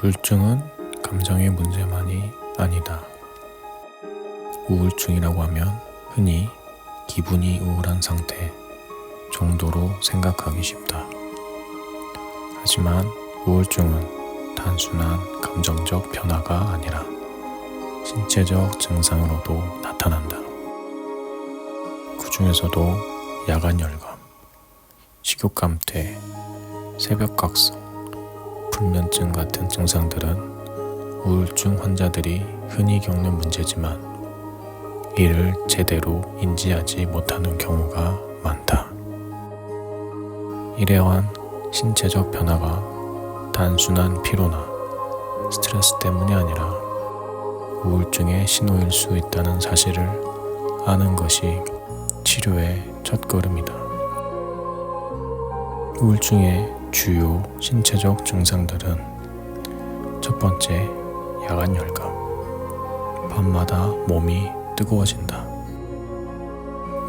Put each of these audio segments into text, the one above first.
우울증은 감정의 문제만이 아니다. 우울증이라고 하면 흔히 기분이 우울한 상태 정도로 생각하기 쉽다. 하지만 우울증은 단순한 감정적 변화가 아니라 신체적 증상으로도 나타난다. 그 중에서도 야간 열감, 식욕감퇴, 새벽각성, 불면증 같은 증상들은 우울증 환자들이 흔히 겪는 문제지만 이를 제대로 인지하지 못하는 경우가 많다. 이러한 신체적 변화가 단순한 피로나 스트레스 때문이 아니라 우울증의 신호일 수 있다는 사실을 아는 것이 치료의 첫걸음이다. 우울증의 주요 신체적 증상들은 첫 번째, 야간 열감. 밤마다 몸이 뜨거워진다.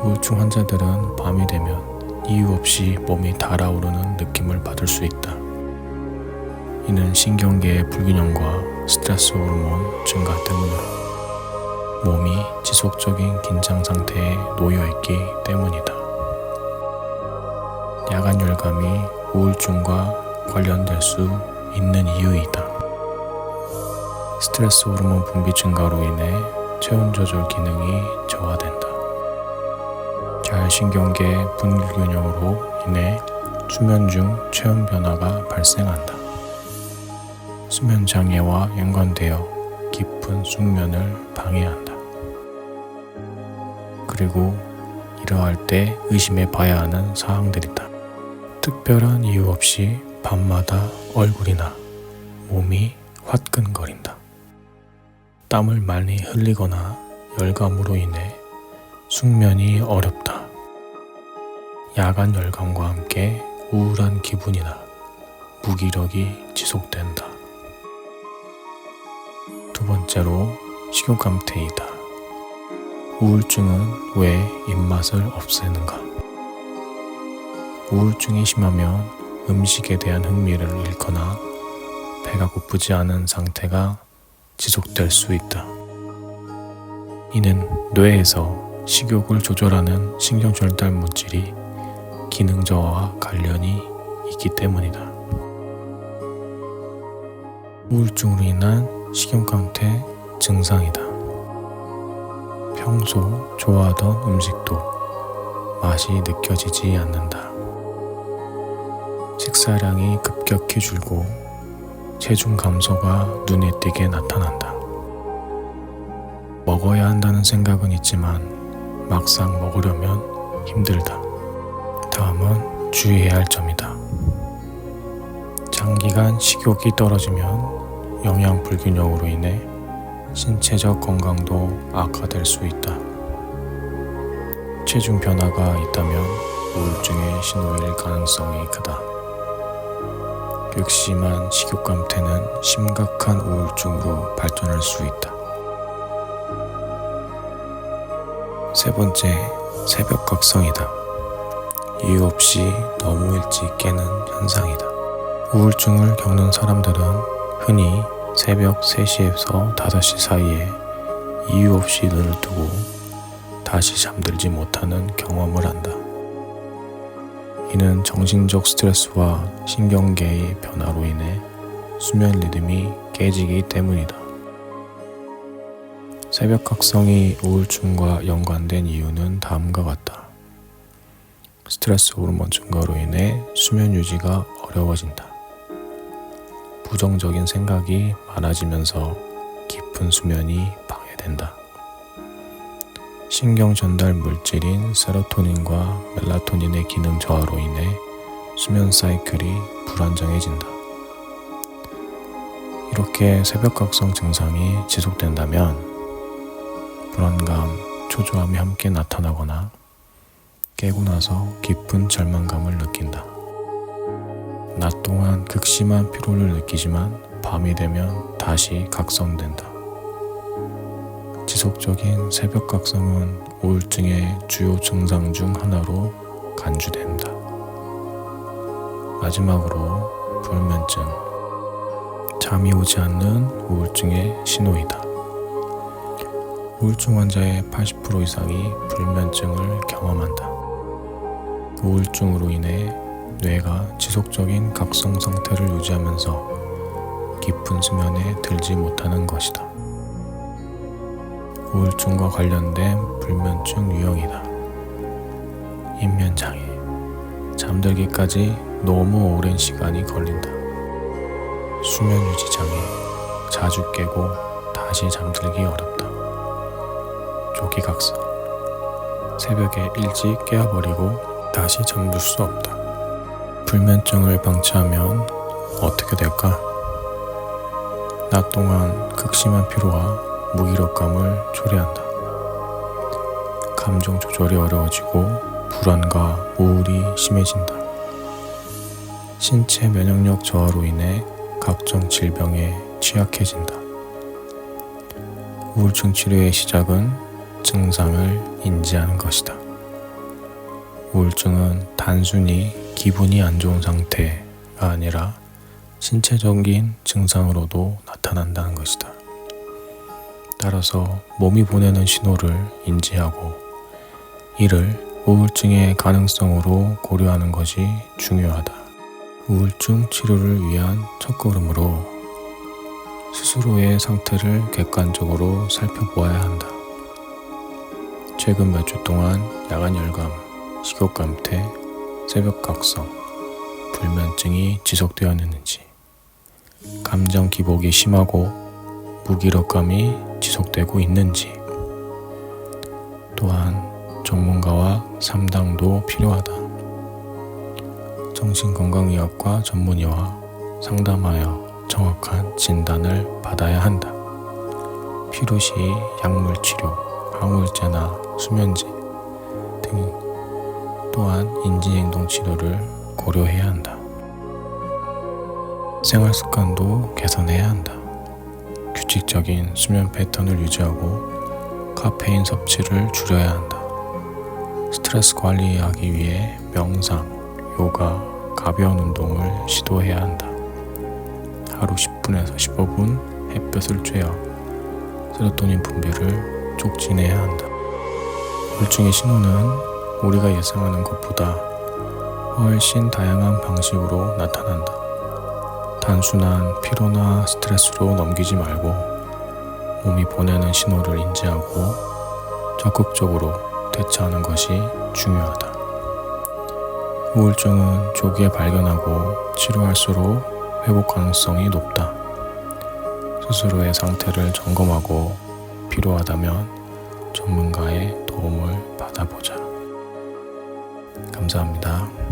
우울증 환자들은 밤이 되면 이유 없이 몸이 달아오르는 느낌을 받을 수 있다. 이는 신경계의 불균형과 스트레스 호르몬 증가 때문으로 몸이 지속적인 긴장 상태에 놓여있기 때문이다. 야간 열감이 우울증과 관련될 수 있는 이유이다. 스트레스 호르몬 분비 증가로 인해 체온 조절 기능이 저하된다. 자율신경계 불균형으로 인해 수면 중 체온 변화가 발생한다. 수면 장애와 연관되어 깊은 숙면을 방해한다. 그리고 이러할 때 의심해 봐야 하는 사항들이다. 특별한 이유 없이 밤마다 얼굴이나 몸이 화끈거린다. 땀을 많이 흘리거나 열감으로 인해 숙면이 어렵다. 야간 열감과 함께 우울한 기분이나 무기력이 지속된다. 두 번째로 식욕감퇴이다. 우울증은 왜 입맛을 없애는가? 우울증이 심하면 음식에 대한 흥미를 잃거나 배가 고프지 않은 상태가 지속될 수 있다. 이는 뇌에서 식욕을 조절하는 신경전달 물질이 기능 저하와 관련이 있기 때문이다. 우울증으로 인한 식욕감퇴 증상이다. 평소 좋아하던 음식도 맛이 느껴지지 않는다. 식사량이 급격히 줄고 체중 감소가 눈에 띄게 나타난다. 먹어야 한다는 생각은 있지만 막상 먹으려면 힘들다. 다음은 주의해야 할 점이다. 장기간 식욕이 떨어지면 영양 불균형으로 인해 신체적 건강도 악화될 수 있다. 체중 변화가 있다면 우울증의 신호일 가능성이 크다. 극심한 식욕감퇴는 심각한 우울증으로 발전할 수 있다. 세 번째, 새벽각성이다. 이유 없이 너무 일찍 깨는 현상이다. 우울증을 겪는 사람들은 흔히 새벽 3시에서 5시 사이에 이유 없이 눈을 뜨고 다시 잠들지 못하는 경험을 한다. 이는 정신적 스트레스와 신경계의 변화로 인해 수면 리듬이 깨지기 때문이다. 새벽각성이 우울증과 연관된 이유는 다음과 같다. 스트레스 호르몬 증가로 인해 수면 유지가 어려워진다. 부정적인 생각이 많아지면서 깊은 수면이 방해된다. 신경 전달 물질인 세로토닌과 멜라토닌의 기능 저하로 인해 수면 사이클이 불안정해진다. 이렇게 새벽각성 증상이 지속된다면 불안감, 초조함이 함께 나타나거나 깨고 나서 깊은 절망감을 느낀다. 낮 동안 극심한 피로를 느끼지만 밤이 되면 다시 각성된다. 지속적인 새벽각성은 우울증의 주요 증상 중 하나로 간주된다. 마지막으로 불면증, 잠이 오지 않는 우울증의 신호이다. 우울증 환자의 80% 이상이 불면증을 경험한다. 우울증으로 인해 뇌가 지속적인 각성 상태를 유지하면서 깊은 수면에 들지 못하는 것이다. 우울증과 관련된 불면증 유형이다. 인면장애, 잠들기까지 너무 오랜 시간이 걸린다. 수면 유지 장애, 자주 깨고 다시 잠들기 어렵다. 조기각성, 새벽에 일찍 깨어버리고 다시 잠들 수 없다. 불면증을 방치하면 어떻게 될까? 낮 동안 극심한 피로와 무기력감을 초래한다. 감정 조절이 어려워지고 불안과 우울이 심해진다. 신체 면역력 저하로 인해 각종 질병에 취약해진다. 우울증 치료의 시작은 증상을 인지하는 것이다. 우울증은 단순히 기분이 안 좋은 상태가 아니라 신체적인 증상으로도 나타난다는 것이다. 따라서 몸이 보내는 신호를 인지하고 이를 우울증의 가능성으로 고려하는 것이 중요하다. 우울증 치료를 위한 첫걸음으로 스스로의 상태를 객관적으로 살펴보아야 한다. 최근 몇 주 동안 야간 열감, 식욕감퇴, 새벽 각성, 불면증이 지속되었는지, 감정 기복이 심하고 무기력감이 지속되고 있는지, 또한 전문가와 상담도 필요하다. 정신건강의학과 전문의와 상담하여 정확한 진단을 받아야 한다. 필요시 약물치료, 항우울제나 수면제 등 또한 인지행동 치료를 고려해야 한다. 생활습관도 개선해야 한다. 규칙적인 수면 패턴을 유지하고 카페인 섭취를 줄여야 한다. 스트레스 관리하기 위해 명상, 요가, 가벼운 운동을 시도해야 한다. 하루 10분에서 15분 햇볕을 쬐어 세로토닌 분비를 촉진해야 한다. 우울증의 신호는 우리가 예상하는 것보다 훨씬 다양한 방식으로 나타난다. 단순한 피로나 스트레스로 넘기지 말고 몸이 보내는 신호를 인지하고 적극적으로 대처하는 것이 중요하다. 우울증은 조기에 발견하고 치료할수록 회복 가능성이 높다. 스스로의 상태를 점검하고 필요하다면 전문가의 도움을 받아보자. 감사합니다.